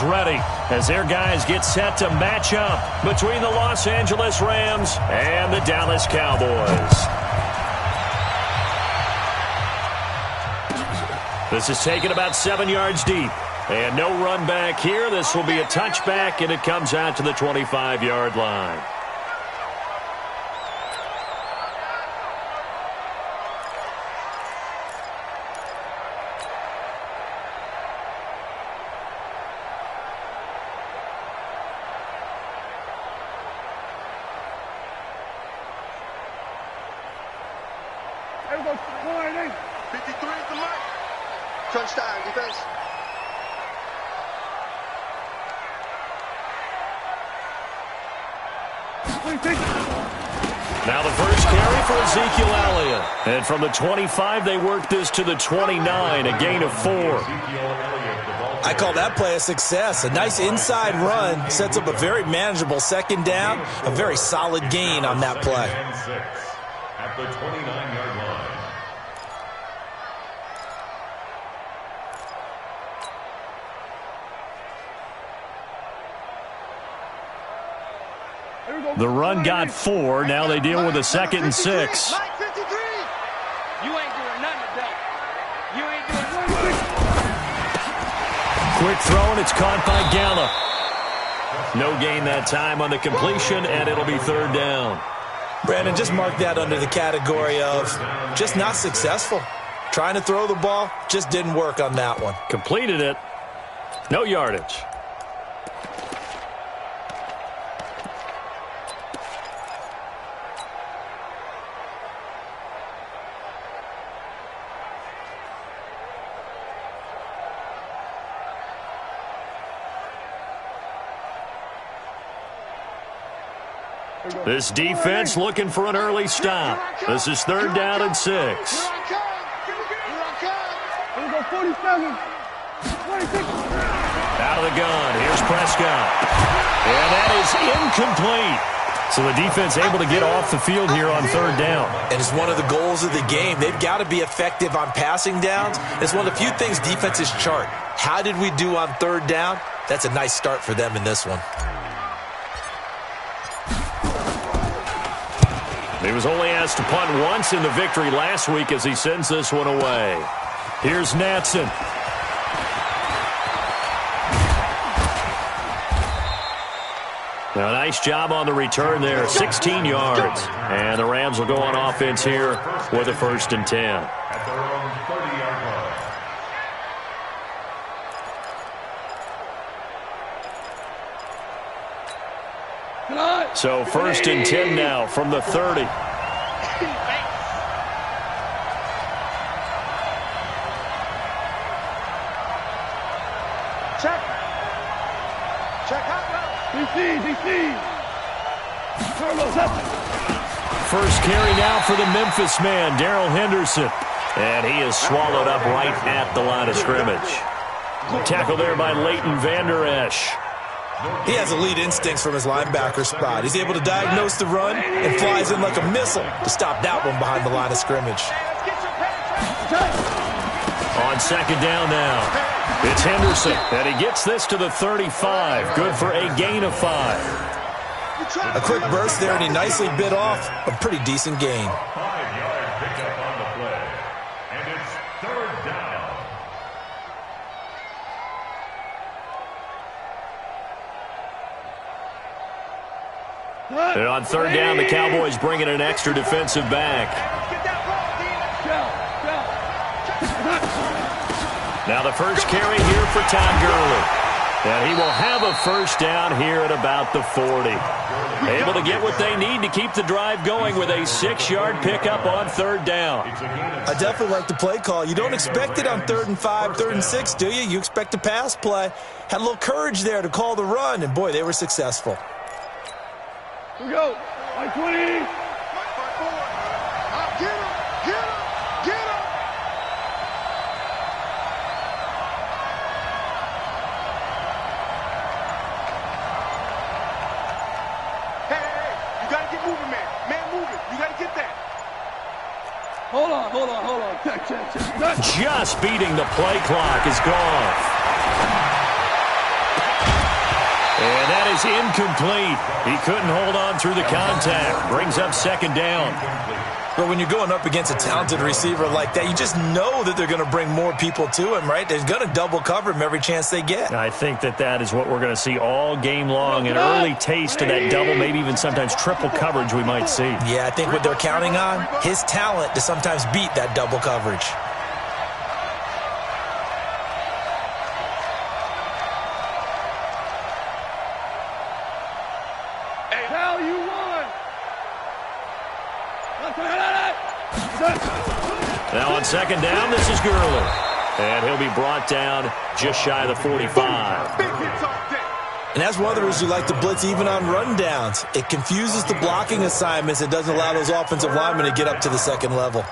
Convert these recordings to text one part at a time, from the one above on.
is ready as their guys get set to match up between the Los Angeles Rams and the Dallas Cowboys. This is taken about 7 yards deep. And no run back here. This will be a touchback, and it comes out to the 25-yard line. There we go. 53 at the mark. Crunch time, defense. Now the first carry for Ezekiel Elliott. And from the 25, they work this to the 29, a gain of 4. I call that play a success. A nice inside run sets up a very manageable second down, a very solid gain on that play. At the 29-yard line. The run got 4. Now they deal with a 2nd and 6. You ain't doing nothing today. You ain't doing nothing. Quick throw, and it's caught by Gallup. No gain that time on the completion, and it'll be 3rd down. Brandon, just mark that under the category of just not successful. Trying to throw the ball, just didn't work on that one. Completed it. No yardage. This defense looking for an early stop. This is 3rd down and 6. Here I come. 47. 26. Out of the gun. Here's Prescott. And that is incomplete. So the defense able to get off the field here on 3rd down. And it's one of the goals of the game. They've got to be effective on passing downs. It's one of the few things defenses chart. How did we do on 3rd down? That's a nice start for them in this one. He was only asked to punt once in the victory last week as he sends this one away. Here's Natson. Now, nice job on the return there, 16 yards. And the Rams will go on offense here with a 1st and 10. At their own 30-yard line. So 1st and 10 now from the 30. Check. Check out. DC. First carry now for the Memphis man, Darrell Henderson. And he is swallowed up right at the line of scrimmage. Tackle there by Leighton Vander Esch. He has elite instincts from his linebacker spot. He's able to diagnose the run and flies in like a missile to stop that one behind the line of scrimmage. On 2nd down now, it's Henderson, and he gets this to the 35. Good for a gain of 5. A quick burst there, and he nicely bit off a pretty decent gain. 5-yard pickup on the play. And it's 3rd down. And on 3rd down, the Cowboys bring in an extra defensive back. Now the first carry here for Todd Gurley. And he will have a 1st down here at about the 40. Able to get what they need to keep the drive going with a 6-yard pickup on 3rd down. I definitely like the play call. You don't expect it on 3rd and 5, 3rd and 6, do you? You expect a pass play. Had a little courage there to call the run, and boy, they were successful. Here we go. 120. Get him. Hey, you got to get moving, man. Man moving. You got to get that. Hold on. Check. Just beating the play clock is gone. is incomplete. He couldn't hold on through the contact. Brings up second down. But when you're going up against a talented receiver like that, you just know that they're going to bring more people to him, right? They're going to double cover him every chance they get. I think that is what we're going to see all game long, an early taste of that double, maybe even sometimes triple coverage we might see. Yeah, I think what they're counting on, his talent to sometimes beat that double coverage. Now on second down, this is Gurley. And he'll be brought down just shy of the 45. And that's one of the reasons you like to blitz even on rundowns. It confuses the blocking assignments. It doesn't allow those offensive linemen to get up to the second level.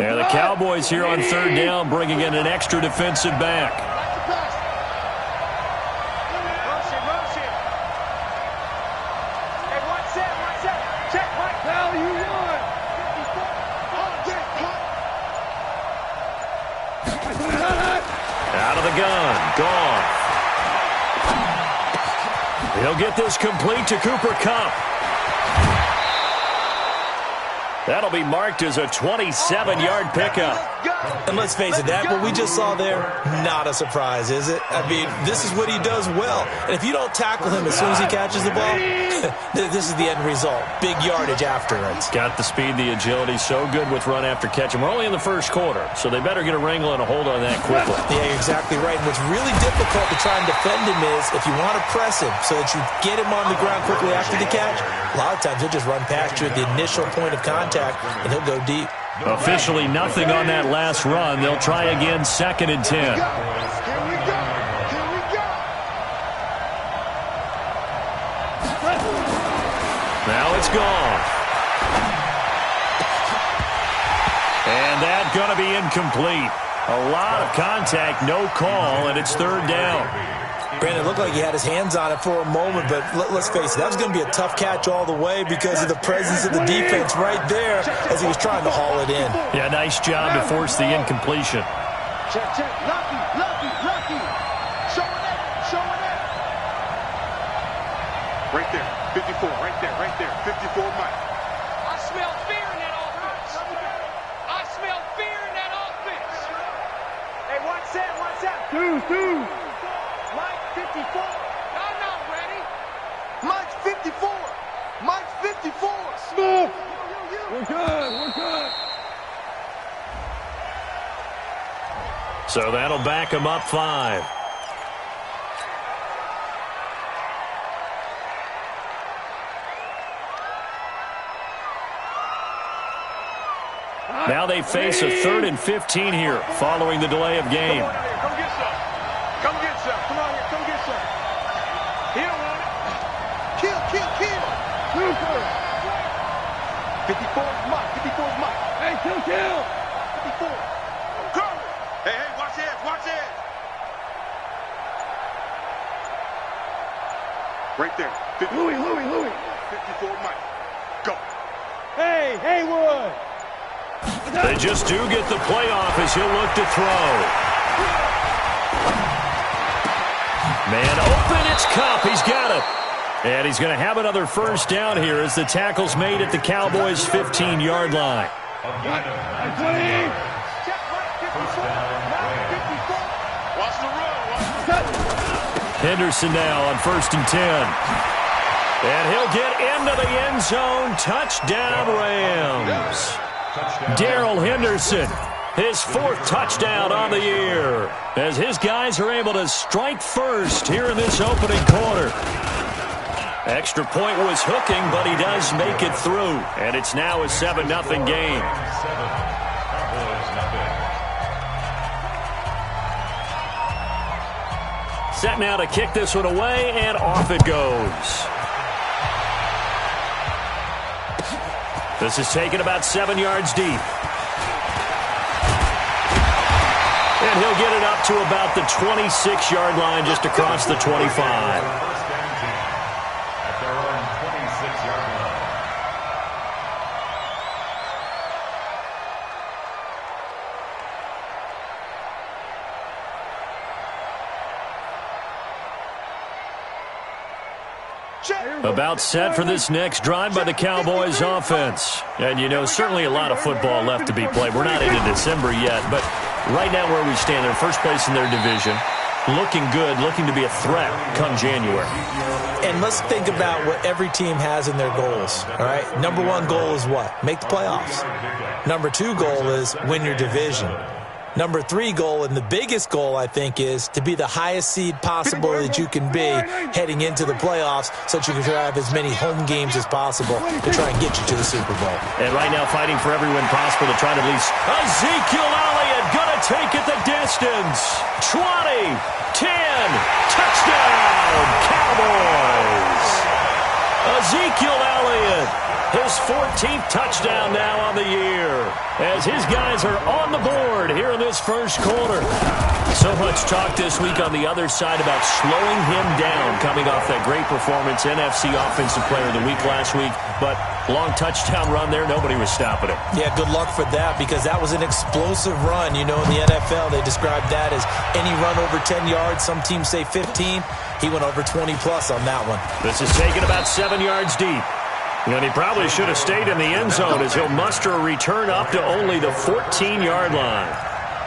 And the Cowboys here on third down, bringing in an extra defensive back. Out of the gun, gone. He'll get this complete to Cooper Kupp. That'll be marked as a 27-yard pickup. And let's face it, that what we just saw there, not a surprise, is it? I mean, this is what he does well. And if you don't tackle him as soon as he catches the ball, this is the end result. Big yardage afterwards. Got the speed, the agility, so good with run after catch. And we're only in the first quarter, so they better get a wrangle and a hold on that quickly. Yeah, you're exactly right. And what's really difficult to try and defend him is if you want to press him so that you get him on the ground quickly after the catch, a lot of times he'll just run past you at the initial point of contact, and he'll go deep. Officially nothing on that last run. They'll try again, 2nd and 10. Here we go. Now it's gone. And that's going to be incomplete. A lot of contact, no call, and it's third down. Brandon, it looked like he had his hands on it for a moment, but let's face it, that was going to be a tough catch all the way because of the presence of the defense right there as he was trying to haul it in. Yeah, nice job to force the incompletion. Check. Lucky. Showing it. Right there, 54, right there. 54, Mike. I smell fear in that offense. Hey, watch that. Two. Mike 54. I'm not ready. Mike's 54. Mike's 54. Smooth. We're good. So that'll back him up 5. Now they face a 3rd and 15 here following the delay of game. Come get some. Come on here. Come get some. He don't want it. Kill. Super. 54 is Mike. Hey, kill. 54. Come. Hey, watch it. Right there. 54. Louis. 54 Mike. Go. Hey, Haywood. They just do get the playoff as he'll look to throw. Man open, it's Kupp. He's got it. And he's going to have another first down here as the tackle's made at the Cowboys' 15-yard line. Henderson now on 1st and 10. And he'll get into the end zone. Touchdown, Rams. Darrell Henderson, his 4th touchdown on the year, as his guys are able to strike first here in this opening quarter. Extra point was hooking, but he does make it through, and it's now a 7-0 game. Set now to kick this one away, and off it goes. This is taken about 7 yards deep. And he'll get it up to about the 26-yard line, just across the 25. About set for this next drive by the Cowboys offense. And, you know, certainly a lot of football left to be played. We're not into December yet, but right now where we stand, they're first place in their division. Looking good, looking to be a threat come January. And let's think about what every team has in their goals, all right? Number one goal is what? Make the playoffs. Number two goal is win your division. Number three goal, and the biggest goal, I think, is to be the highest seed possible that you can be heading into the playoffs so that you can have as many home games as possible to try and get you to the Super Bowl. And right now fighting for every win possible to try to at least Ezekiel Elliott going to take it the distance. 20, 10, touchdown, Cowboys. Ezekiel Elliott, his 14th touchdown now on the year, as his guys are on the board here in this first quarter. So much talk this week on the other side about slowing him down, coming off that great performance, NFC Offensive Player of the Week last week, but long touchdown run there, nobody was stopping it. Yeah, good luck for that, because that was an explosive run. You know, in the NFL, they described that as any run over 10 yards. Some teams say 15. He went over 20-plus on that one. This is taken about 7 yards deep. And he probably should have stayed in the end zone as he'll muster a return up to only the 14-yard line.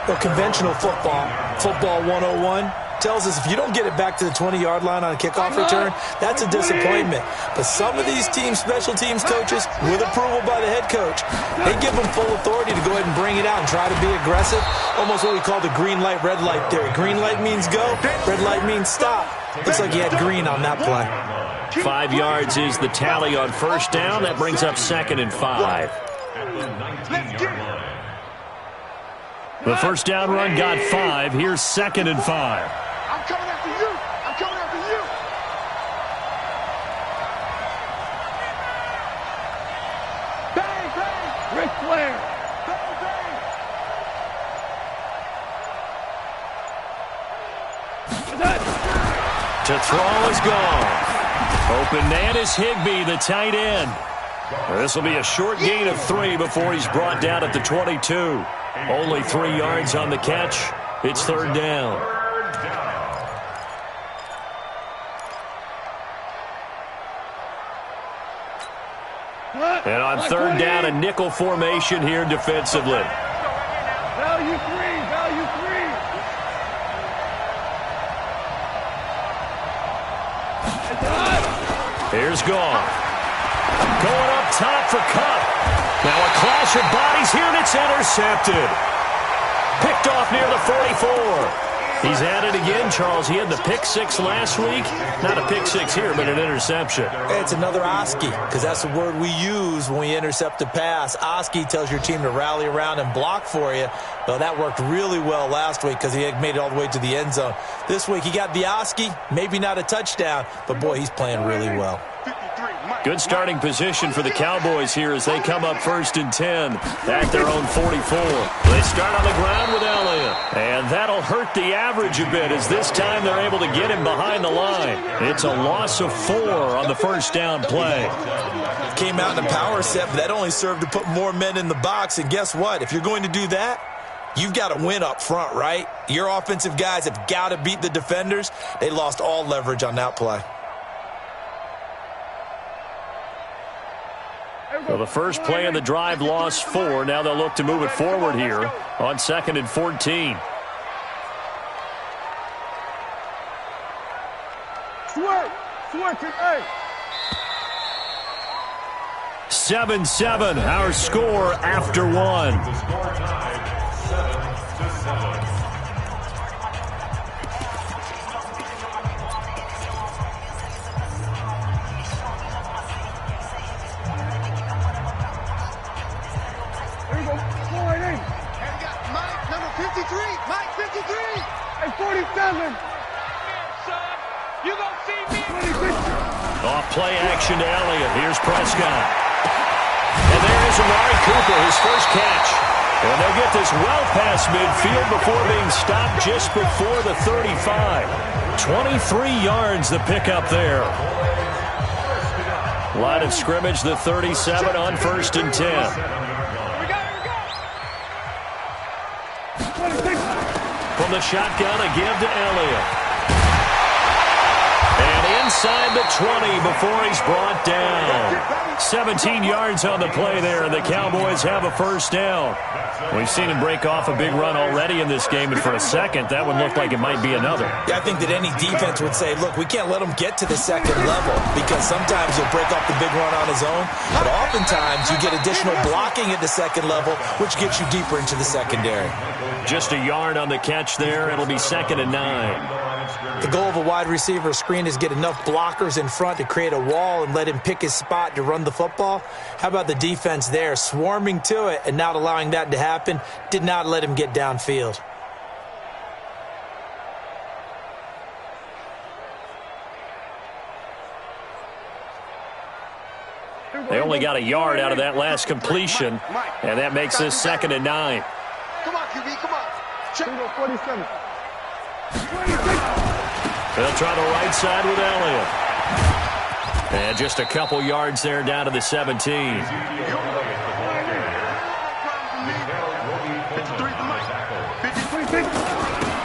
Well, conventional football 101, tells us if you don't get it back to the 20-yard line on a kickoff return, that's a disappointment. But some of these teams, special teams coaches, with approval by the head coach, they give them full authority to go ahead and bring it out and try to be aggressive. Almost what we call the green light, red light theory. Green light means go, red light means stop. Looks like he had green on that play. 5 yards is the tally on first down. That brings up 2nd and 5. The first down run got 5. Here's 2nd and 5. I'm coming after you. I'm coming after you. Bang, bang. Ric Flair. Bang, bang. To throw is gone. Open man is Higbee, the tight end. This will be a short gain of 3 before he's brought down at the 22. Only 3 yards on the catch. It's 3rd down. And on 3rd down, a nickel formation here defensively. Value 3. Value 3. Here's Goff. Going up top for Kupp. Now a clash of bodies here, and it's intercepted. Picked off near the 44. He's at it again, Charles. He had the pick 6 last week. Not a pick 6 here, but an interception. It's another Oski, because that's the word we use when we intercept a pass. Oski tells your team to rally around and block for you. Well, that worked really well last week because he had made it all the way to the end zone. This week he got the Oski, maybe not a touchdown, but boy, he's playing really well. Good starting position for the Cowboys here as they come up 1st and 10 at their own 44. They start on the ground with Elliott, and that'll hurt the average a bit as this time they're able to get him behind the line. It's a loss of 4 on the first down play. Came out in a power set, but that only served to put more men in the box, and guess what? If you're going to do that, you've got to win up front, right? Your offensive guys have got to beat the defenders. They lost all leverage on that play. Well, the first play of the drive lost 4. Now they'll look to move it forward here on 2nd and 14. Switch it, hey. 7-7, our score after 1. Mike 53. Hey, 47. You gonna see me? Off play action to Elliott. Here's Prescott. And there is Amari Cooper, his first catch. And they'll get this well past midfield before being stopped just before the 35. 23 yards the pickup there. Line of scrimmage, the 37 on 1st and 10. From the shotgun, a give to Elliott. And in inside the 20 before he's brought down. 17 yards on the play there, and the Cowboys have a first down. We've seen him break off a big run already in this game, and for a second, that one looked like it might be another. Yeah, I think that any defense would say, look, we can't let him get to the second level, because sometimes he'll break off the big run on his own, but oftentimes you get additional blocking at the second level, which gets you deeper into the secondary. Just a yard on the catch there. It'll be 2nd and 9. The goal of a wide receiver screen is get enough blockers in front to create a wall and let him pick his spot to run the football. How about the defense there, swarming to it and not allowing that to happen? Did not let him get downfield. They only got a yard out of that last completion, and that makes this 2nd and 9. Come on, QB, come on. Check. 47. They'll try the right side with Elliott. And just a couple yards there down to the 17.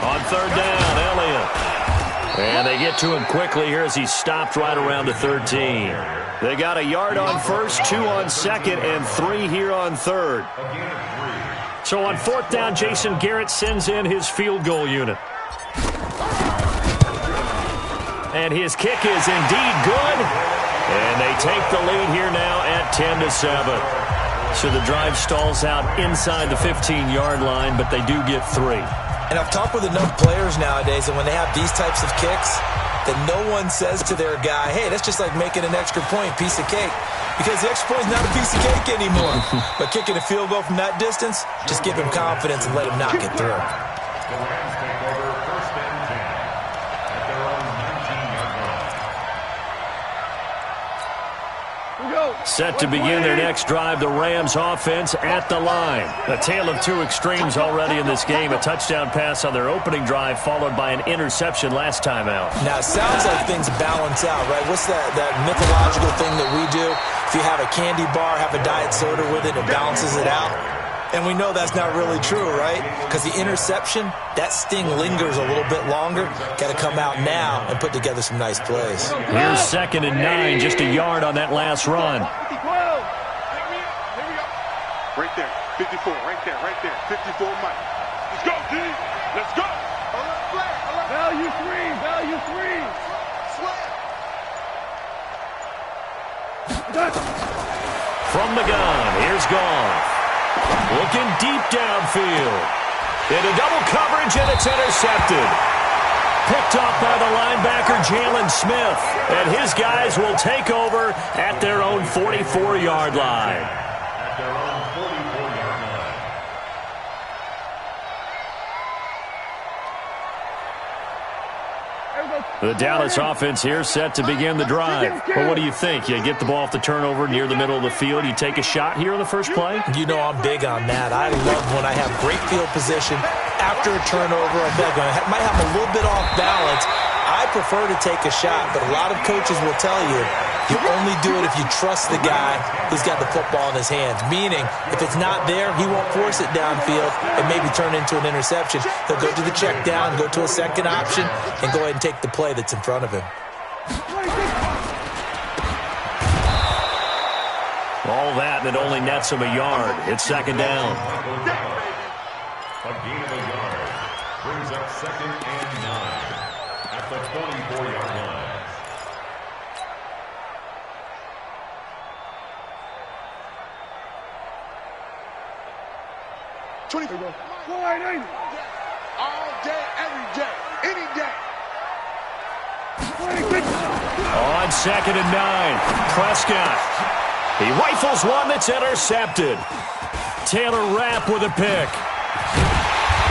On 3rd down, Elliott. And they get to him quickly here as he stopped right around the 13. They got a yard on first, 2 on 2nd, and 3 here on 3rd. So on 4th down, Jason Garrett sends in his field goal unit. And his kick is indeed good. And they take the lead here now at 10-7. So the drive stalls out inside the 15-yard line, but they do get 3. And I've talked with enough players nowadays that when they have these types of kicks, that no one says to their guy, hey, that's just like making an extra point, piece of cake. Because the extra point is not a piece of cake anymore. But kicking a field goal from that distance, just give him confidence and let him knock it through. The Rams take over 1st and 10 at their own 19-yard line. Set to begin their next drive, the Rams offense at the line. A tale of two extremes already in this game. A touchdown pass on their opening drive followed by an interception last time out. Now, it sounds like things balance out, right? What's that mythological thing that we do? If you have a candy bar, have a diet soda with it, it balances it out. And we know that's not really true, right? Because the interception, that sting lingers a little bit longer. Got to come out now and put together some nice plays. Here's 2nd and 9, just a yard on that last run. Right there, 54, right there, 54 Mike. Let's go, D. Let's go. Value 3, value 3. From the gun, here's Goff. Looking deep downfield. Into double coverage, and it's intercepted. Picked off by the linebacker, Jalen Smith. And his guys will take over at their own 44-yard line. At their own 44-yard line. The Dallas offense here set to begin the drive. Well, what do you think? You get the ball off the turnover near the middle of the field. You take a shot here in the first play? You know I'm big on that. I love when I have great field position after a turnover. I might have a little bit off balance. I prefer to take a shot, but a lot of coaches will tell you you only do it if you trust the guy who's got the football in his hands. Meaning, if it's not there, he won't force it downfield and maybe turn into an interception. He'll go to the check down, go to a second option, and go ahead and take the play that's in front of him. All that, and it only nets him a yard. It's 2nd down. A gain of a yard brings up 2nd and 9 at the 44-yard line. All day, every day, any day. On 2nd and 9, Prescott. He rifles one that's intercepted. Taylor Rapp with a pick.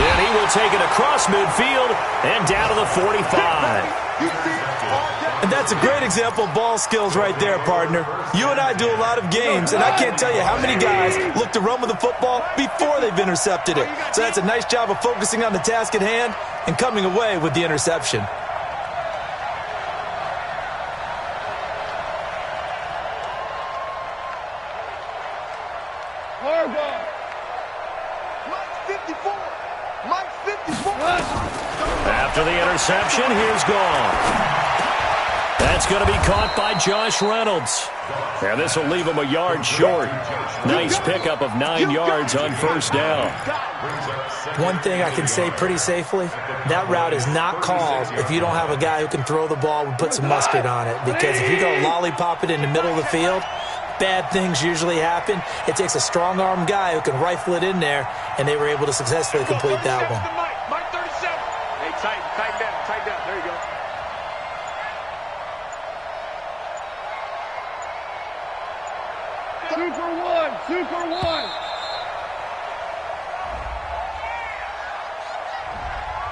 And he will take it across midfield and down to the 45. And that's a great example of ball skills right there, partner. You and I do a lot of games, and I can't tell you how many guys look to run with the football before they've intercepted it. So that's a nice job of focusing on the task at hand and coming away with the interception. After the interception, here's Goff. That's going to be caught by Josh Reynolds. And this will leave him a yard short. Nice pickup of 9 yards on first down. One thing I can say pretty safely, that route is not called if you don't have a guy who can throw the ball and put some mustard on it. Because if you go lollipop it in the middle of the field, bad things usually happen. It takes a strong-arm guy who can rifle it in there, and they were able to successfully complete that one. Mike 37. Hey, tighten down. There you go. Super one.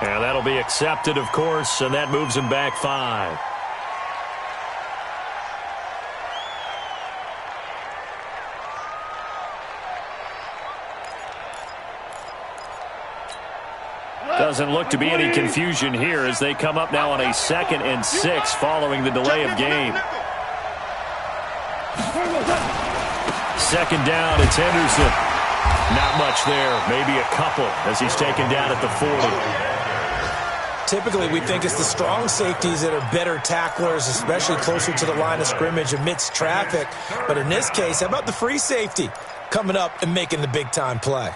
And that'll be accepted, of course, and that moves him back 5. Doesn't look to be any confusion here as they come up now on a 2nd and 6 following the delay of game. 2nd down, it's Henderson. Not much there, maybe a couple as he's taken down at the 40. Typically, we think it's the strong safeties that are better tacklers, especially closer to the line of scrimmage amidst traffic. But in this case, how about the free safety coming up and making the big-time play?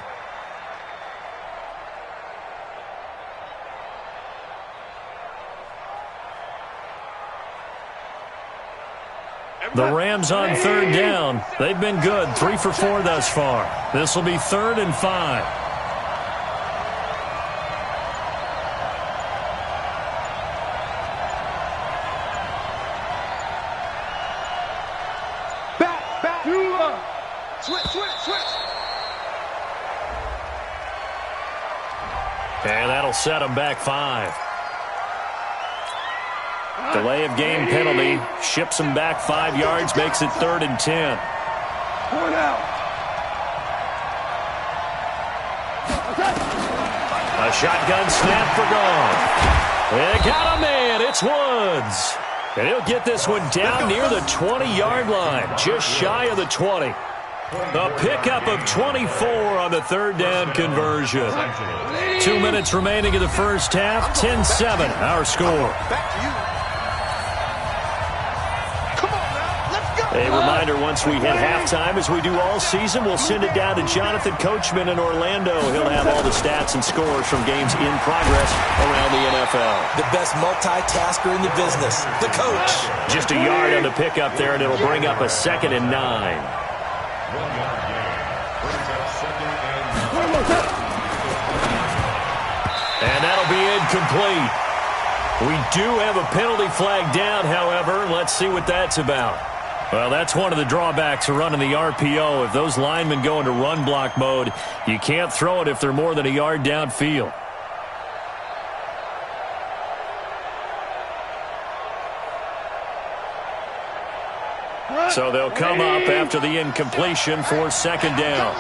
The Rams on 3rd down. They've been good, 3 for 4 thus far. This will be 3rd and 5. Back. Switch. And that'll set them back 5. Delay of game penalty. Ships them back 5 yards, makes it 3rd and 10. Point out. A shotgun snap for gone. They got a man. It's Woods. And he'll get this one down near the 20-yard line, just shy of the 20. A pickup of 24 on the 3rd down conversion. 2 minutes remaining in the first half. 10-7, our score. A reminder, once we hit halftime, as we do all season, we'll send it down to Jonathan Coachman in Orlando. He'll have all the stats and scores from games in progress around the NFL. The best multitasker in the business, the coach. Just a yard on the pickup there, and it'll bring up a 2nd and 9. And that'll be incomplete. We do have a penalty flag down, however. Let's see what that's about. Well, that's one of the drawbacks of running the RPO. If those linemen go into run block mode, you can't throw it if they're more than a yard downfield. So they'll come up after the incompletion for 2nd down.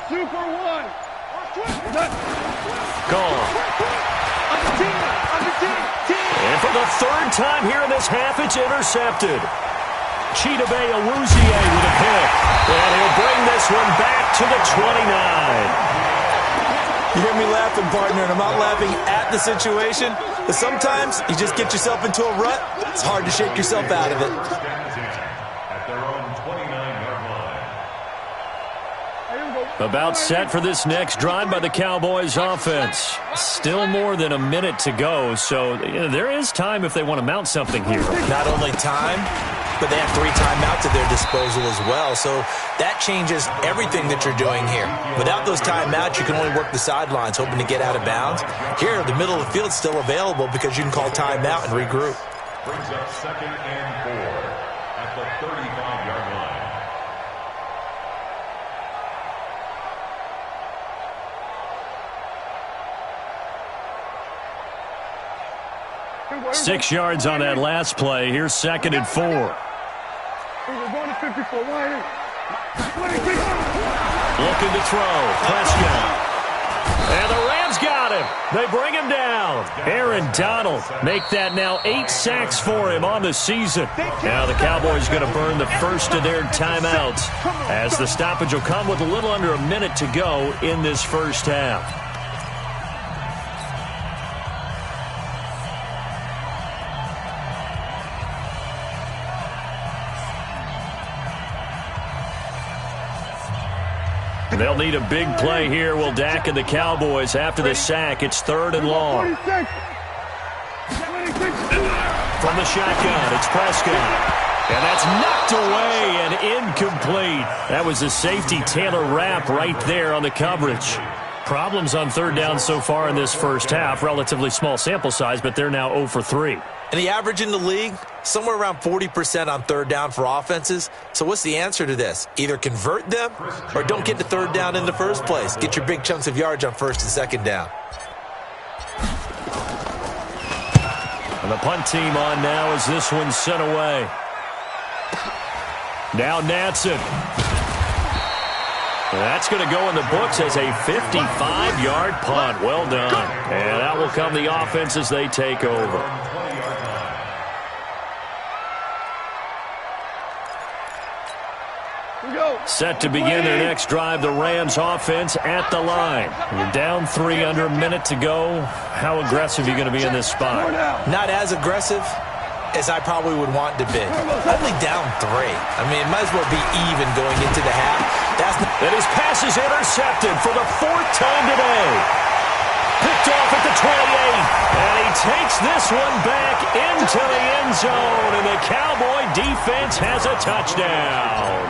Super one. Gone. And for the 3rd time here in this half, it's intercepted. Chidobe Awuzie with a pick. And he'll bring this one back to the 29. You hear me laughing, partner, and I'm not laughing at the situation, but sometimes you just get yourself into a rut. It's hard to shake yourself out of it. About set for this next drive by the Cowboys offense. Still more than a minute to go, so there is time if they want to mount something here. Not only time, but they have 3 timeouts at their disposal as well, so that changes everything that you're doing here. Without those timeouts, you can only work the sidelines, hoping to get out of bounds. Here, the middle of the field is still available because you can call timeout and regroup. Brings up 2nd and 4 at the 35-yard line. 6 yards on that last play. Here's 2nd and 4. Looking to throw. Prescott. And the Rams got him. They bring him down. Aaron Donald make that now 8 sacks for him on the season. Now the Cowboys going to burn the first of their timeouts as the stoppage will come with a little under a minute to go in this first half. They'll need a big play here. Will Dak and the Cowboys after the sack. It's 3rd and long. From the shotgun, it's Prescott. And that's knocked away and incomplete. That was a safety Taylor Rapp right there on the coverage. Problems on 3rd down so far in this first half. Relatively small sample size, but they're now 0 for 3. And the average in the league, somewhere around 40% on 3rd down for offenses. So what's the answer to this? Either convert them or don't get to 3rd down in the first place. Get your big chunks of yards on 1st and 2nd down. And the punt team on now as this one's sent away. Now Natson. That's going to go in the books as a 55-yard punt. Well done. And that will come the offense as they take over. Set to begin their next drive, the Rams offense at the line. You're down 3 under a minute to go. How aggressive are you going to be in this spot? Not as aggressive as I probably would want to be. Only down 3. I mean, it might as well be even going into the half. And his pass is intercepted for the 4th time today. Picked off at the 28. And he takes this one back into the end zone. And the Cowboy defense has a touchdown.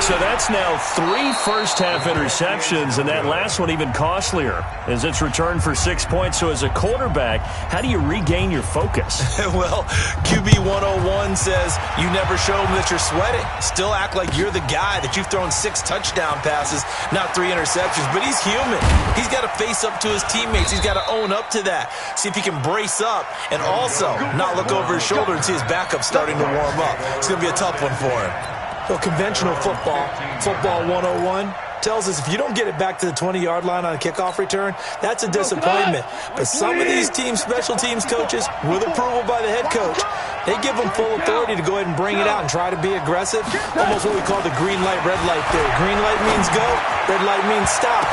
So that's now 3 first-half interceptions, and that last one even costlier as it's returned for 6 points. So as a quarterback, how do you regain your focus? Well, QB 101 says you never show them that you're sweating. Still act like you're the guy that you've thrown 6 touchdown passes, not 3 interceptions. But he's human. He's got to face up to his teammates. He's got to own up to that. See if he can brace up and also not look over his shoulder and see his backup starting to warm up. It's going to be a tough one for him. So conventional football 101, tells us if you don't get it back to the 20-yard line on a kickoff return, that's a disappointment. But some of these teams, special teams coaches, with approval by the head coach, they give them full authority to go ahead and bring it out and try to be aggressive. Almost what we call the green light, red light theory. Green light means go, red light means stop.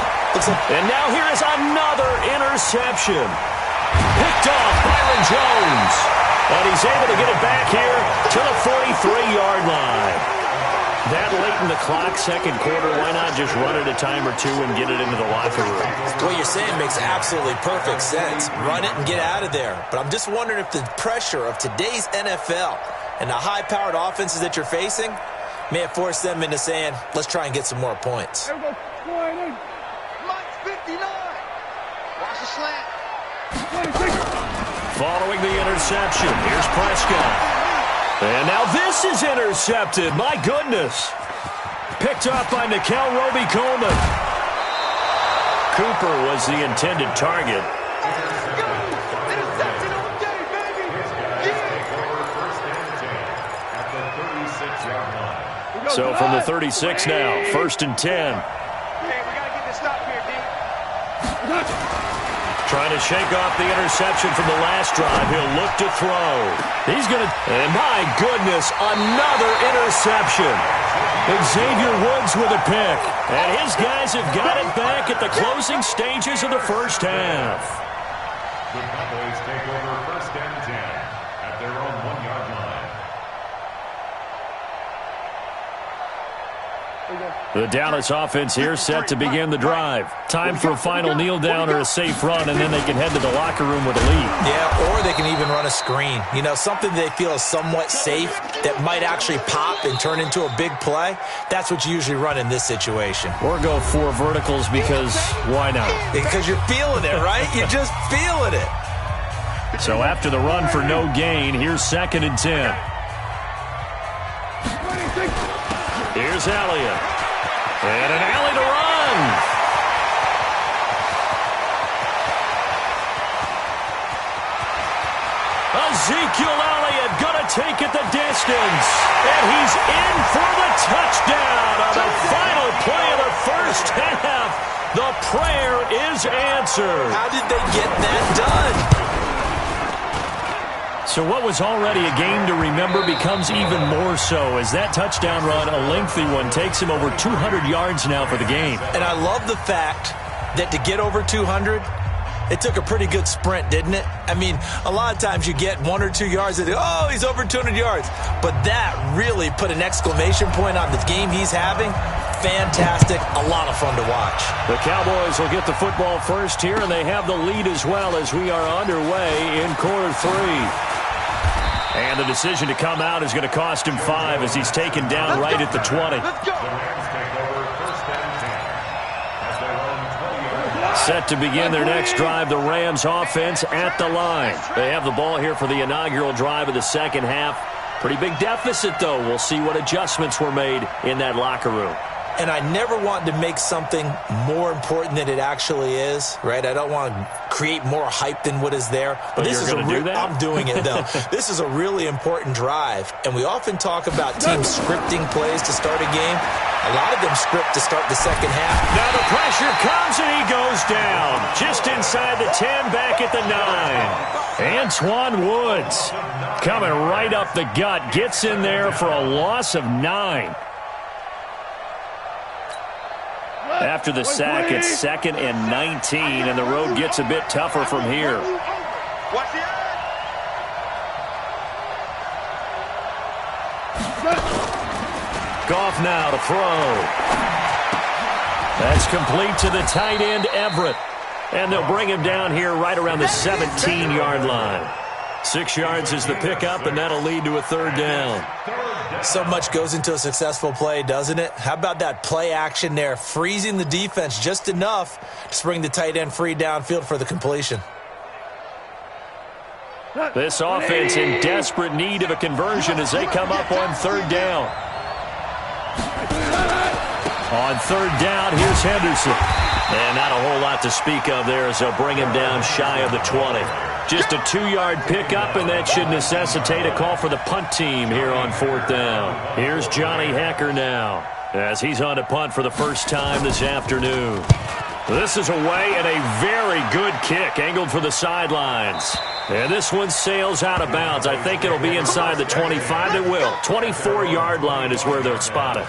And now here is another interception. Picked off Byron Jones. And he's able to get it back here to the 43-yard line. That late in the clock, 2nd quarter, why not just run it a time or 2 and get it into the locker room? What you're saying makes absolutely perfect sense. Run it and get out of there. But I'm just wondering if the pressure of today's NFL and the high-powered offenses that you're facing may have forced them into saying, let's try and get some more points. Mike's 59. Watch the slant. Following the interception, here's Prescott. And now this is intercepted. My goodness. Picked up by Nickel Roby-Coleman. Cooper was the intended target. Interception all day, baby. So from the 36 now, 1st and 10. Hey, we got to get this stop here, D. Trying to shake off the interception from the last drive. He'll look to throw. He's going to... And my goodness, another interception. Xavier Woods with a pick. And his guys have got it back at the closing stages of the first half. The Cowboys take over 1st and 10 at their own 1-yard line. The Dallas offense here set to begin the drive. Time for a final kneel down or a safe run, and then they can head to the locker room with a lead. Yeah, or they can even run a screen. You know, something they feel is somewhat safe that might actually pop and turn into a big play. That's what you usually run in this situation. Or go 4 verticals because why not? Because you're feeling it, right? You're just feeling it. So after the run for no gain, here's 2nd and 10. Here's Elliott. And an alley to run. Ezekiel Elliott going to take it the distance. And he's in for the touchdown on the final play of the first half. prayer is answered. How did they get that done? So what was already a game to remember becomes even more so as that touchdown run, a lengthy one, takes him over 200 yards now for the game. And I love the fact that to get over 200, it took a pretty good sprint, didn't it? I mean, a lot of times you get 1 or 2 yards and, oh, he's over 200 yards. But that really put an exclamation point on the game he's having. Fantastic. A lot of fun to watch. The Cowboys will get the football first here, and they have the lead as well as we are underway in quarter 3. And the decision to come out is going to cost him 5 as he's taken down right at the 20. Let's go. Set to begin their next drive, the Rams offense at the line. They have the ball here for the inaugural drive of the second half. Pretty big deficit, though. We'll see what adjustments were made in that locker room. And I never want to make something more important than it actually is, right? I don't want to create more hype than what is there. But this you're going to do that? I'm doing it, though. This is a really important drive. And we often talk about teams scripting plays to start a game. A lot of them script to start the second half. Now the pressure comes and he goes down. Just inside the 10, back at the 9. Antoine Woods coming right up the gut. Gets in there for a loss of 9. After the sack, it's 2nd and 19, and the road gets a bit tougher from here. Watch the Goff now to throw. That's complete to the tight end, Everett. And they'll bring him down here right around the 17-yard line. 6 yards is the pickup, and that'll lead to a 3rd down. So much goes into a successful play, doesn't it? How about that play action there, freezing the defense just enough to bring the tight end free downfield for the completion. This offense in desperate need of a conversion as they come up on 3rd down. On 3rd down, here's Henderson. And not a whole lot to speak of there as they'll bring him down shy of the 20. Just a 2-yard pickup, and that should necessitate a call for the punt team here on 4th down. Here's Johnny Hecker now as he's on to punt for the first time this afternoon. This is away and a very good kick angled for the sidelines. And this one sails out of bounds. I think it'll be inside the 25. It will. 24-yard line is where they'll spot it.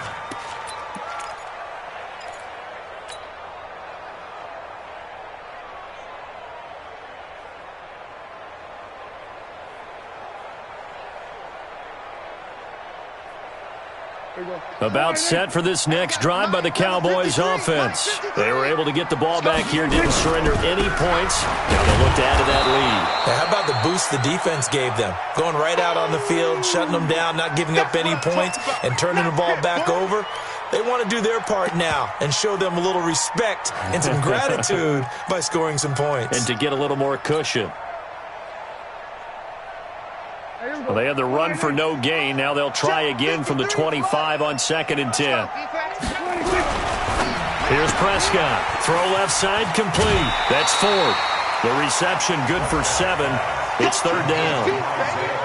About set for this next drive by the Cowboys offense. They were able to get the ball back here, didn't surrender any points. Now they'll look to add to that lead. Now, how about the boost the defense gave them? Going right out on the field, shutting them down, not giving up any points, and turning the ball back over. They want to do their part now and show them a little respect and some gratitude by scoring some points. And to get a little more cushion. Well, they had the run for no gain. Now they'll try again from the 25 on 2nd and 10. Here's Prescott. Throw left side complete. That's 4. The reception good for 7. It's 3rd down.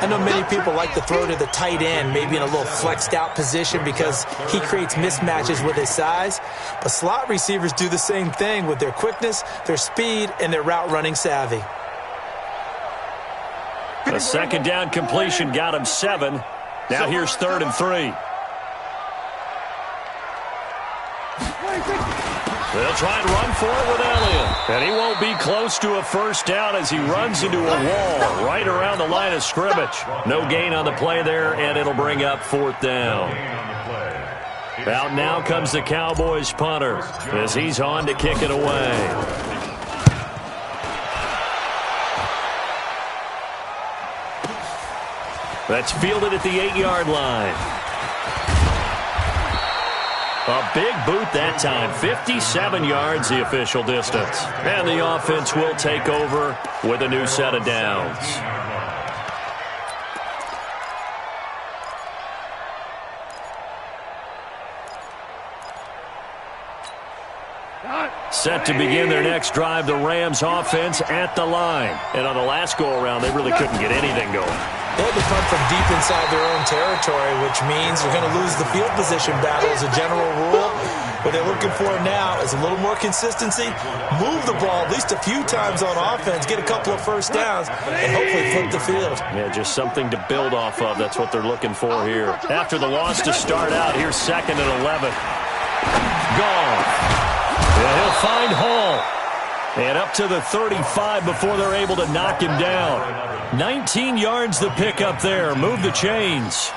I know many people like to throw to the tight end, maybe in a little flexed out position because he creates mismatches with his size. But slot receivers do the same thing with their quickness, their speed, and their route running savvy. The 2nd down completion got him 7. Now here's 3rd and 3. They'll try and run for it with Elliott. And he won't be close to a 1st down as he runs into a wall right around the line of scrimmage. No gain on the play there, and it'll bring up 4th down. Out now comes the Cowboys punter as he's on to kick it away. That's fielded at the 8-yard line. A big boot that time. 57 yards the official distance. And the offense will take over with a new set of downs. Set to begin their next drive, the Rams offense at the line. And on the last go-around, they really couldn't get anything going. They had to punt from deep inside their own territory, which means you're going to lose the field position battle as a general rule. What they're looking for now is a little more consistency, move the ball at least a few times on offense, get a couple of first downs, and hopefully flip the field. Yeah, just something to build off of. That's what they're looking for here. After the loss to start out, here's 2nd and 11. Gone. And he'll find Hall. And up to the 35 before they're able to knock him down. 19 yards the pick up there. Move the chains.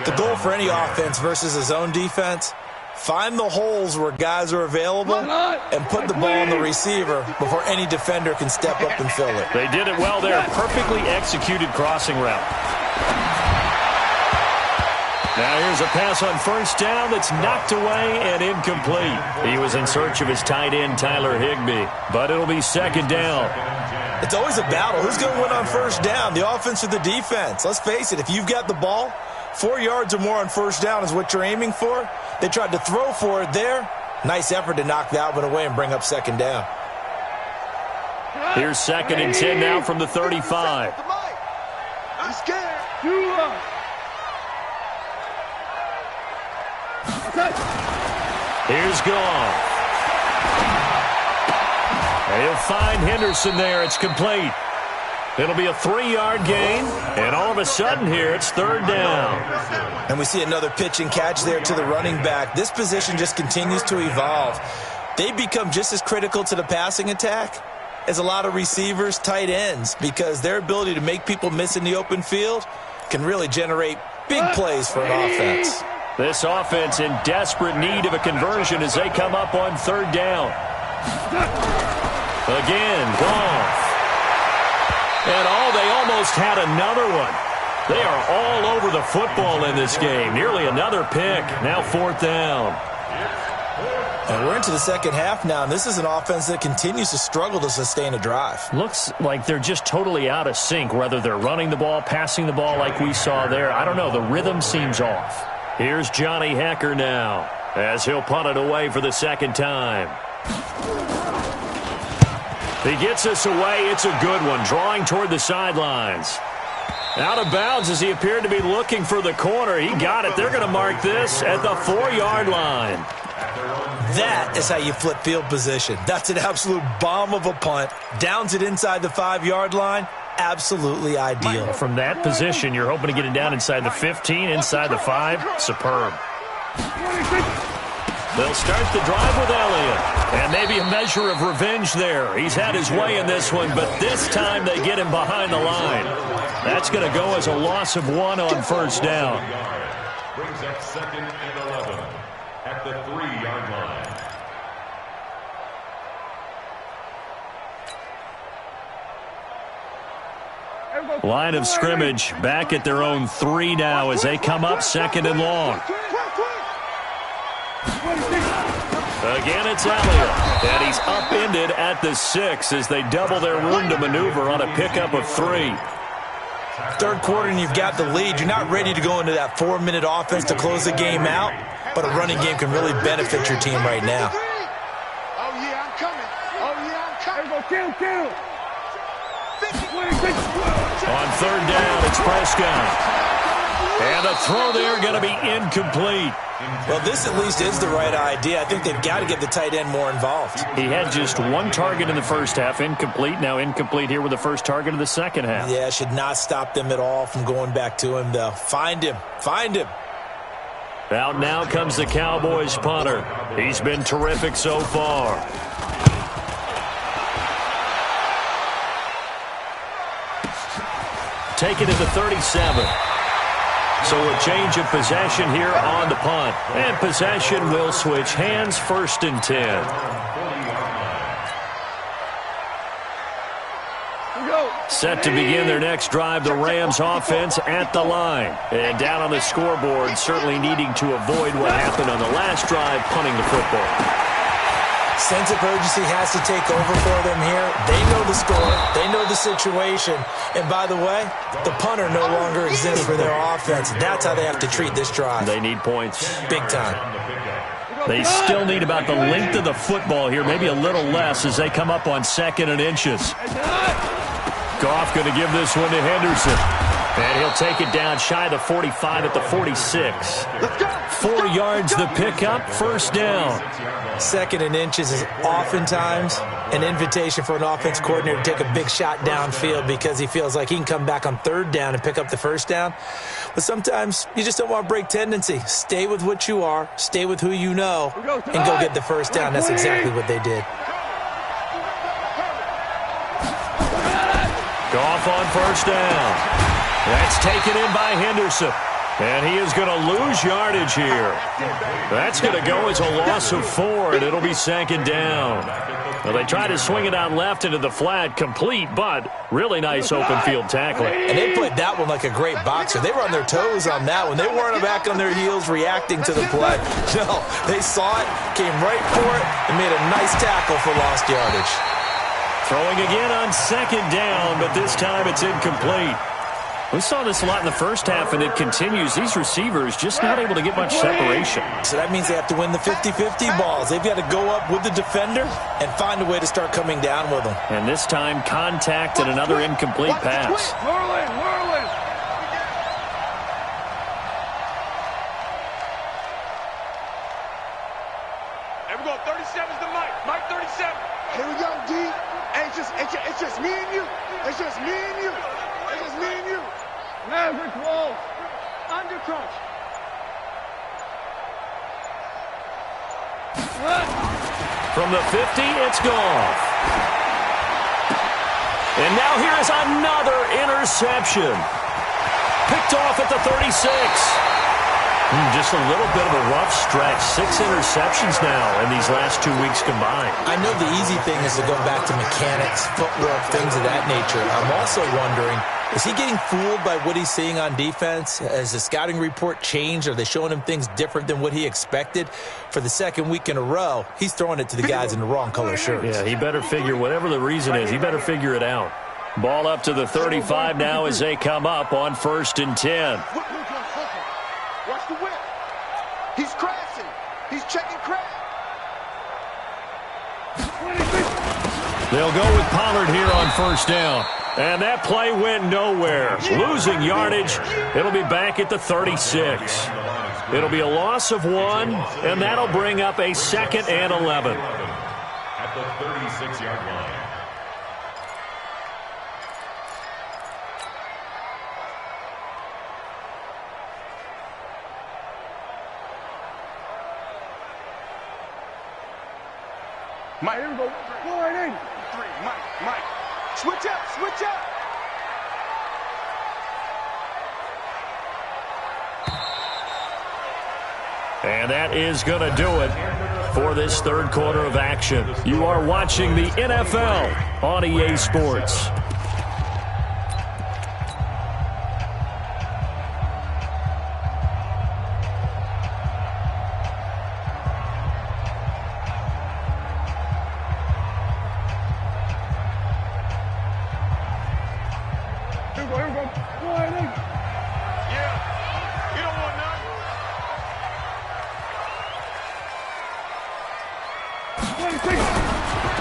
The goal for any offense versus a zone defense, find the holes where guys are available and put the ball on the receiver before any defender can step up and fill it. They did it well there. Perfectly executed crossing route. Now here's a pass on first down that's knocked away and incomplete. He was in search of his tight end, Tyler Higbee, but it'll be 2nd down. It's always a battle. Who's going to win on first down, the offense or the defense? Let's face it, if you've got the ball, 4 yards or more on first down is what you're aiming for. They tried to throw for it there. Nice effort to knock that one away and bring up 2nd down. Here's 2nd and 10 now from the 35. I'm scared. Here's Goff. And he'll find Henderson there. It's complete. It'll be a 3-yard gain, and all of a sudden here it's 3rd down. And we see another pitch and catch there to the running back. This position just continues to evolve. They become just as critical to the passing attack as a lot of receivers, tight ends, because their ability to make people miss in the open field can really generate big plays for an offense. This offense in desperate need of a conversion as they come up on 3rd down. Again, Goff. And they almost had another one. They are all over the football in this game. Nearly another pick. Now 4th down. And we're into the second half now, and this is an offense that continues to struggle to sustain a drive. Looks like they're just totally out of sync, whether they're running the ball, passing the ball like we saw there. I don't know. The rhythm seems off. Here's Johnny Hecker now as he'll punt it away for the 2nd time. He gets us away. It's a good one, drawing toward the sidelines. Out of bounds as he appeared to be looking for the corner. He got it. They're going to mark this at the 4-yard line. That is how you flip field position. That's an absolute bomb of a punt. Downs it inside the 5-yard line. Absolutely ideal. From that position, you're hoping to get it down inside the 15, inside the 5. Superb. They'll start the drive with Elliott. And maybe a measure of revenge there. He's had his way in this one, but this time they get him behind the line. That's going to go as a loss of 1 on first down. Brings up 2nd and 11 at the 3-yard line. Line of scrimmage back at their own 3 now as they come up 2nd and long. Again, it's Elliott, and he's upended at the 6 as they double their room to maneuver on a pickup of 3. Third quarter and you've got the lead. You're not ready to go into that 4-minute offense to close the game out, but a running game can really benefit your team right now. Oh, yeah, I'm coming. Oh, yeah, I'm coming. Kill. On 3rd down, it's Prescott. And the throw there going to be incomplete. Well, this at least is the right idea. I think they've got to get the tight end more involved. He had just 1 target in the first half, incomplete. Now incomplete here with the first target of the second half. Yeah, should not stop them at all from going back to him, though. Find him. Out now comes the Cowboys punter. He's been terrific so far. Taken to the 37. So a change of possession here on the punt. And possession will switch hands, 1st and 10. Set to begin their next drive, the Rams offense at the line. And down on the scoreboard, certainly needing to avoid what happened on the last drive, punting the football. Sense of urgency has to take over for them here. They know the score. They know the situation. And by the way, the punter no longer exists for their offense. That's how they have to treat this drive. They need points. Big time. They still need about the length of the football here, maybe a little less as they come up on 2nd and inches. Goff going to give this one to Henderson. And he'll take it down shy of the 45 at the 46. 4 yards the pickup, first down. 2nd and inches is oftentimes an invitation for an offense coordinator to take a big shot downfield because he feels like he can come back on 3rd down and pick up the first down. But sometimes you just don't want to break tendency. Stay with what you are, stay with who you know, and go get the first down. That's exactly what they did. Goff on first down. That's taken in by Henderson. And he is going to lose yardage here. That's going to go as a loss of 4, and it'll be 2nd down. Well, they try to swing it out left into the flat, complete, but really nice open field tackling. And they played that one like a great boxer. They were on their toes on that one. They weren't back on their heels reacting to the play. No, they saw it, came right for it, and made a nice tackle for lost yardage. Throwing again on 2nd down, but this time it's incomplete. We saw this a lot in the first half, and it continues. These receivers just not able to get much separation. So that means they have to win the 50-50 balls. They've got to go up with the defender and find a way to start coming down with them. And this time, contact and another incomplete pass. Whirling. Here we go. 37's the Mike. Mike 37. Here we go, D. Hey, it's just me and you. It's just me and you. It's just me and you. Maverick Wolf. Under crunch. From the 50, it's Goff. And now here is another interception. Picked off at the 36. Just a little bit of a rough stretch. 6 interceptions now in these last 2 weeks combined. I know the easy thing is to go back to mechanics, footwork, things of that nature. I'm also wondering, is he getting fooled by what he's seeing on defense? Has the scouting report changed? Are they showing him things different than what he expected? For the 2nd week in a row, he's throwing it to the guys in the wrong color shirts. Yeah, he better figure, whatever the reason is, he better figure it out. Ball up to the 35 now as they come up on 1st and 10. Watch the whip. He's crashing. He's checking crash. They'll go with Pollard here on 1st down. And that play went nowhere. Losing yardage. It'll be back at the 36. It'll be a loss of 1, and that'll bring up a 2nd and 11. At the 36-yard line. Mike, here we go. Go right in. 3, Mike. Switch up. And that is going to do it for this 3rd quarter of action. You are watching the NFL on EA Sports.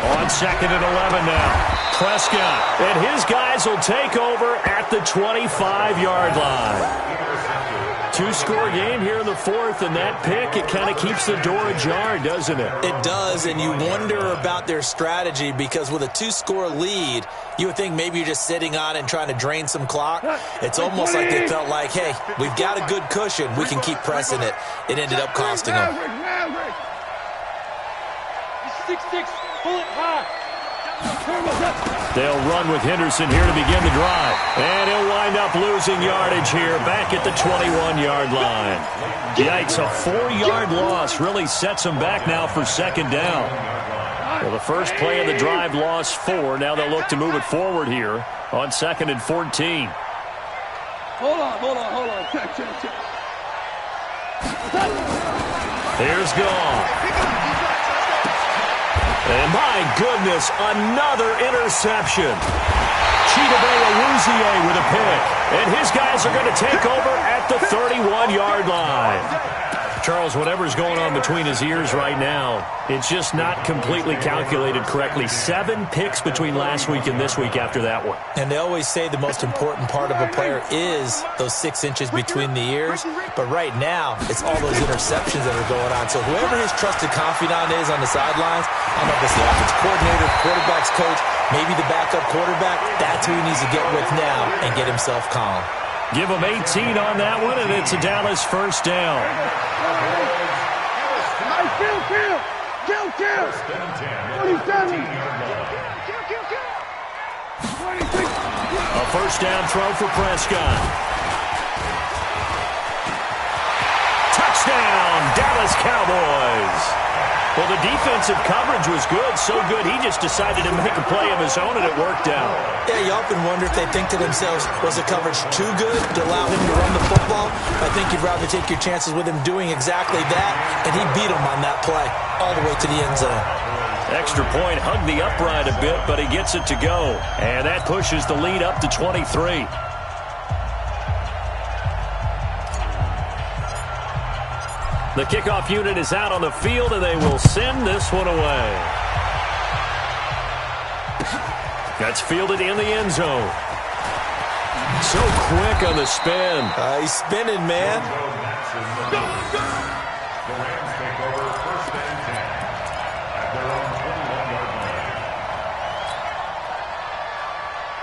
On 2nd and 11 now. Prescott and his guys will take over at the 25-yard line. 2-score game here in the 4th, and that pick, it kind of keeps the door ajar, doesn't it? It does, and you wonder about their strategy because with a 2-score lead, you would think maybe you're just sitting on it and trying to drain some clock. It's almost like they felt like, hey, we've got a good cushion. We can keep pressing it. It ended up costing them. 6'6", pull it high. They'll run with Henderson here to begin the drive. And he'll wind up losing yardage here back at the 21-yard line. Yikes, a 4-yard loss really sets them back now for 2nd down. Well, the first play of the drive lost 4. Now they'll look to move it forward here on 2nd and 14. Hold on. Check. Here's Goff. And my goodness, another interception. Chidobe Awuzie with a pick. And his guys are going to take over at the 31-yard line. Charles, whatever's going on between his ears right now, it's just not completely calculated correctly. 7 picks between last week and this week after that one. And they always say the most important part of a player is those 6 inches between the ears. But right now, it's all those interceptions that are going on. So whoever his trusted confidant is on the sidelines, I don't know if it's the offensive coordinator, quarterback's coach, maybe the backup quarterback, that's who he needs to get with now and get himself calm. Give him 18 on that one, and it's a Dallas first down. Kill. 27. A first down throw for Prescott. Touchdown, Dallas Cowboys. Well, the defensive coverage was good, so good he just decided to make a play of his own, and it worked out. Yeah, you often wonder if they think to themselves, was the coverage too good to allow him to run the football? I think you'd rather take your chances with him doing exactly that, and he beat him on that play all the way to the end zone. Extra point, hugged the upright a bit, but he gets it to go. And that pushes the lead up to 23. The kickoff unit is out on the field, and they will send this one away. That's fielded in the end zone. So quick on the spin. He's spinning, man. The Rams take over first and 10 at their own 21-yard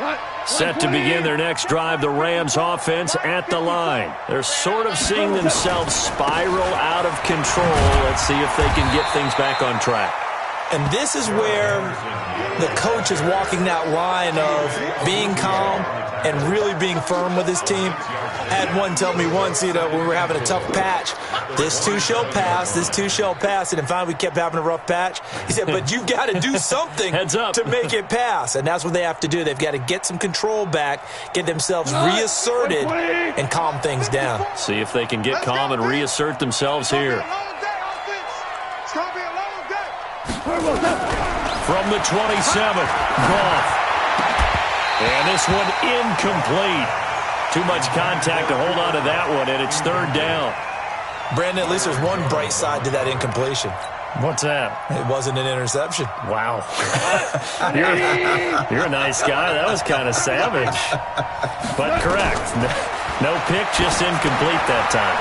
line. Set to begin their next drive, the Rams offense at the line. They're sort of seeing themselves spiral out of control. Let's see if they can get things back on track. And this is where the coach is walking that line of being calm and really being firm with his team. I had one tell me once, when we were having a tough patch, this too shall pass, this too shall pass. And finally we kept having a rough patch. He said, but you've got to do something to make it pass. And that's what they have to do. They've got to get some control back, get themselves reasserted, and calm things down. See if they can get calm and reassert themselves here. From the 27, Goff. And this one incomplete. Too much contact to hold on to that one, and it's third down. Brandon, at least there's one bright side to that incompletion. What's that? It wasn't an interception. Wow. You're a nice guy. That was kind of savage. But correct. No pick, just incomplete that time.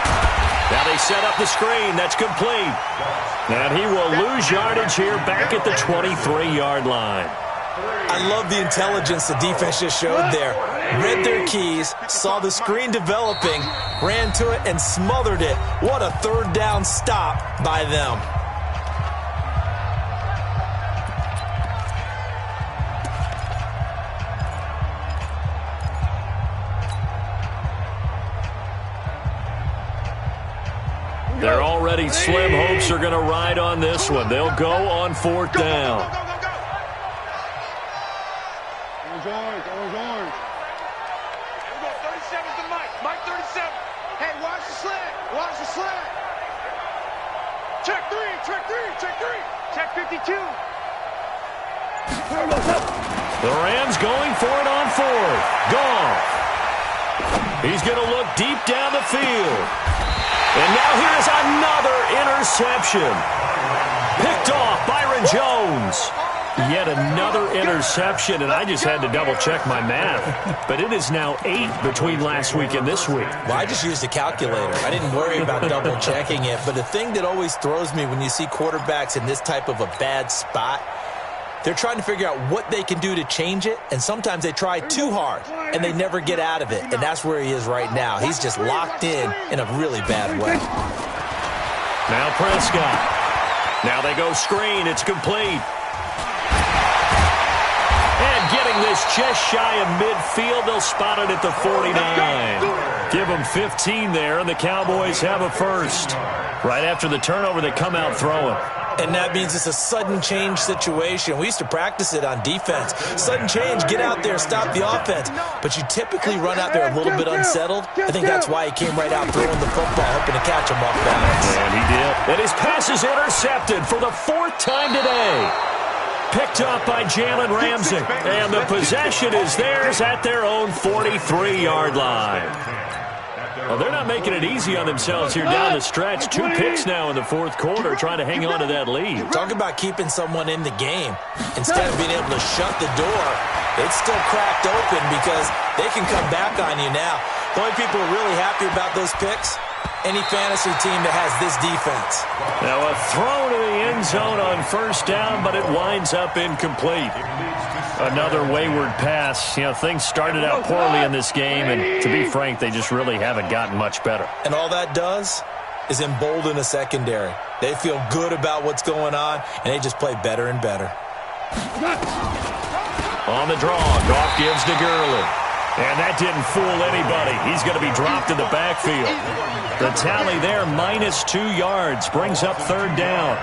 Now they set up the screen. That's complete. And he will lose yardage here back at the 23-yard line. I love the intelligence the defense just showed there. Read their keys, saw the screen developing, ran to it, and smothered it. What a third down stop by them. Their already slim hopes are going to ride on this one. They'll go on fourth down. Orange. Here we go, 37's the Mike. Mike 37. Hey, watch the slant. Check three. Check 52. The Rams going for it on fourth. Goff. He's going to look deep down the field. And now here's another interception. Picked off Byron Jones. Yet another interception, and I just had to double-check my math. But it is now 8 between last week and this week. Well, I just used a calculator. I didn't worry about double-checking it. But the thing that always throws me when you see quarterbacks in this type of a bad spot, they're trying to figure out what they can do to change it, and sometimes they try too hard, and they never get out of it. And that's where he is right now. He's just locked in a really bad way. Now Prescott. Now they go screen. It's complete. And getting this just shy of midfield, they'll spot it at the 49. Give them 15 there, and the Cowboys have a first. Right after the turnover, they come out throwing. And that means it's a sudden change situation. We used to practice it on defense. Sudden change, get out there, stop the offense. But you typically run out there a little bit unsettled. I think that's why he came right out throwing the football, hoping to catch him off balance. And he did. And his pass is intercepted for the 4th time today. Picked up by Jalen Ramsey. And the possession is theirs at their own 43-yard line. Well, they're not making it easy on themselves here down the stretch. 2 picks now in the fourth quarter, trying to hang on to that lead. Talk about keeping someone in the game. Instead of being able to shut the door, it's still cracked open because they can come back on you now. The only people who are really happy about those picks, any fantasy team that has this defense. Now a throw to the end zone on first down, but it winds up incomplete. Another wayward pass. You know, things started out poorly in this game, and to be frank, they just really haven't gotten much better. And all that does is embolden a secondary. They feel good about what's going on, and they just play better and better. On the draw, Goff gives to Gurley. And that didn't fool anybody. He's going to be dropped in the backfield. The tally there, -2 yards, brings up third down.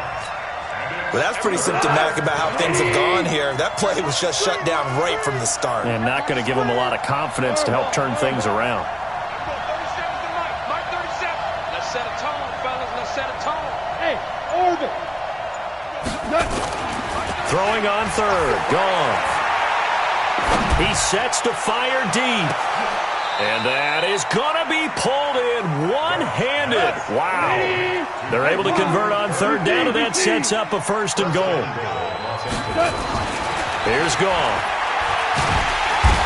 Well, that's pretty symptomatic about how things have gone here. That play was just shut down right from the start. And not going to give them a lot of confidence to help turn things around. 37's the mic. Mike 37. Let's set a tone, fellas. Let's set a tone. Hey, orbit. Throwing on third. Gone. He sets to fire deep. And that is going to be pulled in one-handed. Wow. They're able to convert on third down, and that sets up a first and goal. Here's Goff.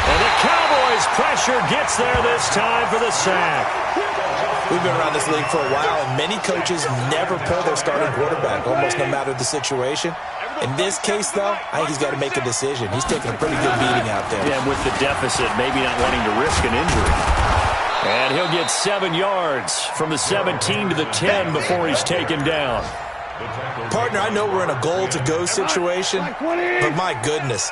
And the Cowboys' pressure gets there this time for the sack. We've been around this league for a while, and many coaches never pull their starting quarterback, almost no matter the situation. In this case, though, I think he's got to make a decision. He's taking a pretty good beating out there. Yeah, with the deficit, maybe not wanting to risk an injury. And he'll get 7 yards from the 17 to the 10 before he's taken down. Partner, I know we're in a goal-to-go situation, but my goodness,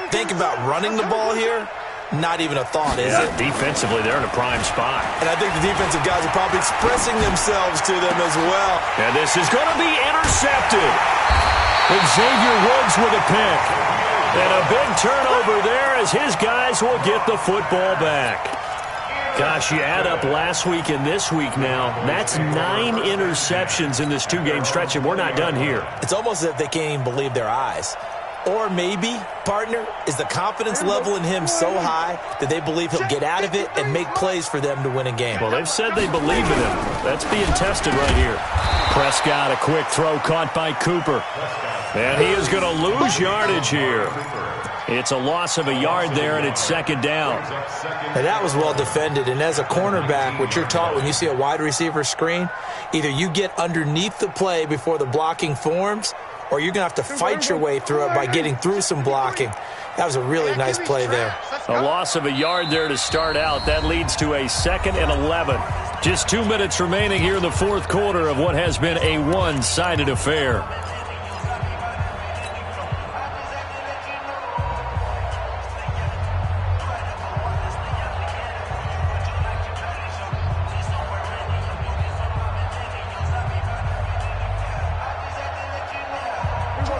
think about running the ball here. Not even a thought, is it? Defensively, they're in a prime spot. And I think the defensive guys are probably expressing themselves to them as well. And this is going to be intercepted. Xavier Woods with a pick. And a big turnover there as his guys will get the football back. Gosh, you add up last week and this week now, that's 9 interceptions in this 2-game stretch, and we're not done here. It's almost as if they can't even believe their eyes. Or maybe, partner, is the confidence level in him so high that they believe he'll get out of it and make plays for them to win a game. Well, they've said they believe in him. That's being tested right here. Prescott, a quick throw caught by Cooper. And he is going to lose yardage here. It's a loss of a yard there, and it's second down. And that was well defended. And as a cornerback, what you're taught when you see a wide receiver screen, either you get underneath the play before the blocking forms, or you're going to have to fight your way through it by getting through some blocking. That was a really nice play there. A loss of a yard there to start out. That leads to a 2nd and 11. Just 2 minutes remaining here in the fourth quarter of what has been a one-sided affair.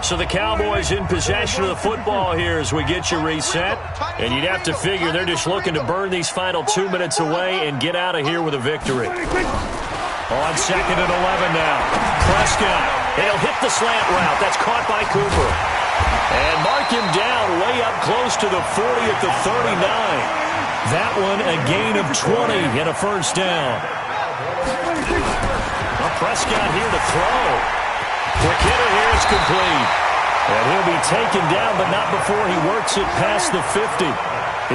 So the Cowboys in possession of the football here as we get you reset. And you'd have to figure they're just looking to burn these final 2 minutes away and get out of here with a victory. On 2nd and 11 now. Prescott. He'll hit the slant route. That's caught by Cooper. And mark him down way up close to the 40 at the 39. That one a gain of 20 and a first down. Well, Prescott here to throw. Quick hitter here is complete. And he'll be taken down, but not before he works it past the 50.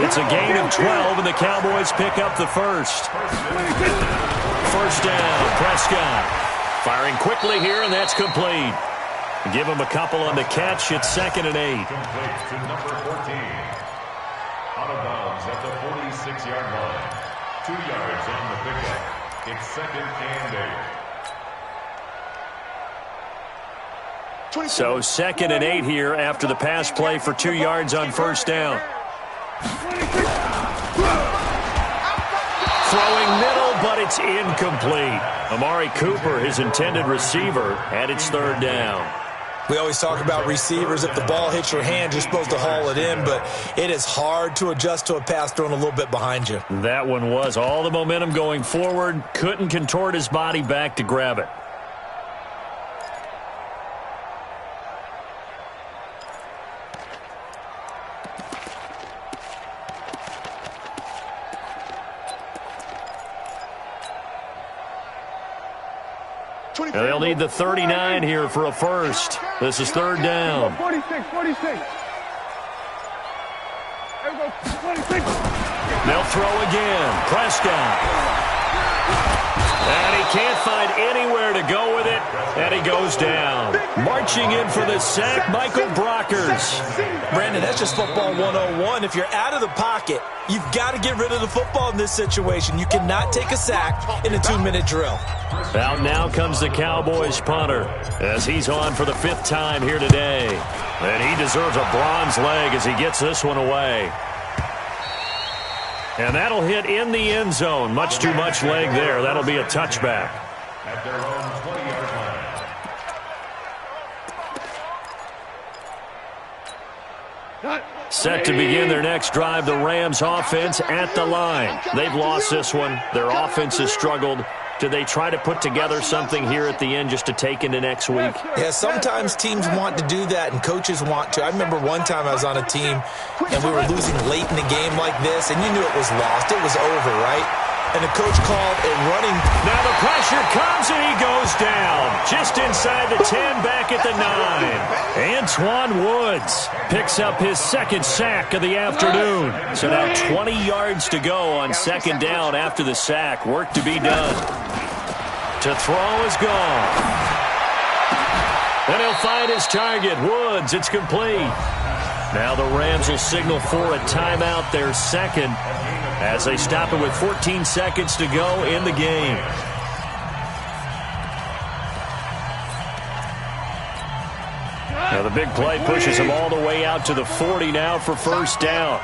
It's a gain of 12, and the Cowboys pick up the first. First down, Prescott. Firing quickly here, and that's complete. Give him a couple on the catch. It's 2nd and 8. Complete to number 14. Out of bounds at the 46-yard line. 2 yards on the pickup. It's 2nd and 8. So 2nd and 8 here after the pass play for 2 yards on first down. Throwing middle, but it's incomplete. Amari Cooper, his intended receiver, and it's 3rd down. We always talk about receivers. If the ball hits your hand, you're supposed to haul it in, but it is hard to adjust to a pass thrown a little bit behind you. That one was all the momentum going forward. Couldn't contort his body back to grab it. And they'll need the 39 here for a first. This is third down. 46. They'll throw again. Prescott. And he can't find anywhere to go with it, and he goes down. Marching in for the sack, Michael Brockers. Brandon, that's just football 101. If you're out of the pocket, you've got to get rid of the football in this situation. You cannot take a sack in a 2-minute drill. Out now comes the Cowboys punter as he's on for the 5th time here today. And he deserves a bronze leg as he gets this one away. And that'll hit in the end zone. Much too much leg there. That'll be a touchback. At their own 20-yard line. Set to begin their next drive, the Rams offense at the line. They've lost this one. Their offense has struggled. Do they try to put together something here at the end just to take into next week? Yeah, sometimes teams want to do that and coaches want to. I remember one time I was on a team and we were losing late in the game like this, and you knew it was lost. It was over, right? And the coach called a running. Now the pressure comes and he goes down. Just inside the 10, back at the 9. Antoine Woods picks up his 2nd sack of the afternoon. So now 20 yards to go on 2nd down after the sack. Work to be done. To throw is gone. And he'll find his target. Woods, it's complete. Now the Rams will signal for a timeout, their 2nd, as they stop it with 14 seconds to go in the game. Now the big play pushes him all the way out to the 40 now for first down.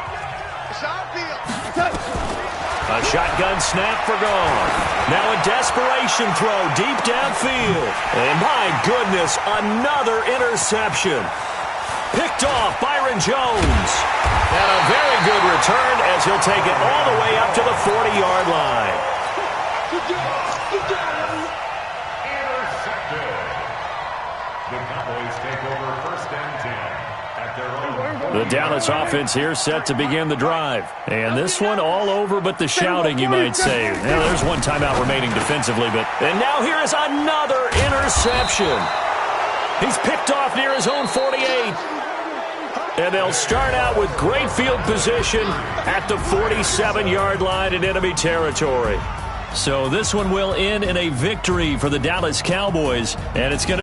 A shotgun snap for gone. Now a desperation throw deep downfield. And my goodness, another interception. Picked off Byron Jones. And a very good return as he'll take it all the way up to the 40-yard line. Intercepted. The Cowboys take over 1st and 10 at their own. The Dallas offense here set to begin the drive. And this one all over but the shouting, you might say. Now there's one timeout remaining defensively. And now here is another interception. He's picked off near his own 48. And they'll start out with great field position at the 47-yard line in enemy territory. So this one will end in a victory for the Dallas Cowboys. And it's going to